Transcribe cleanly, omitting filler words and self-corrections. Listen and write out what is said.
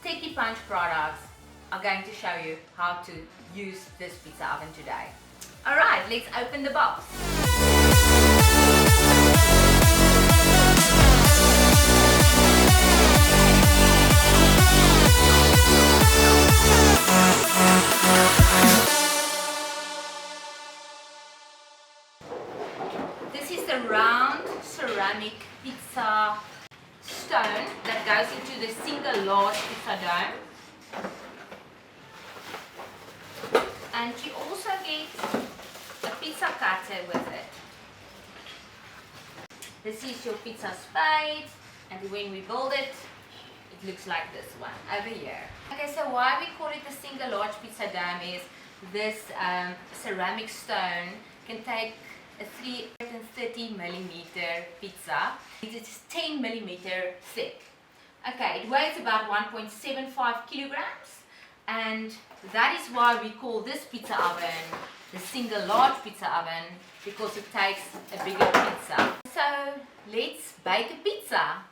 Techie Punch products are going to show you how to use this pizza oven today. Alright, let's open the box. This is the round ceramic pizza stone that goes into the single large pizza dome. And you also get a pizza cutter with it. This is your pizza spade, and when we build it, it looks like this one over here. Okay, so why we call it a single large pizza dome is this ceramic stone can take a 330 millimeter pizza. It is 10 millimeter thick. Okay, it weighs about 1.75 kilograms, and that is why we call this pizza oven the single large pizza oven, because it takes a bigger pizza. So let's bake a pizza.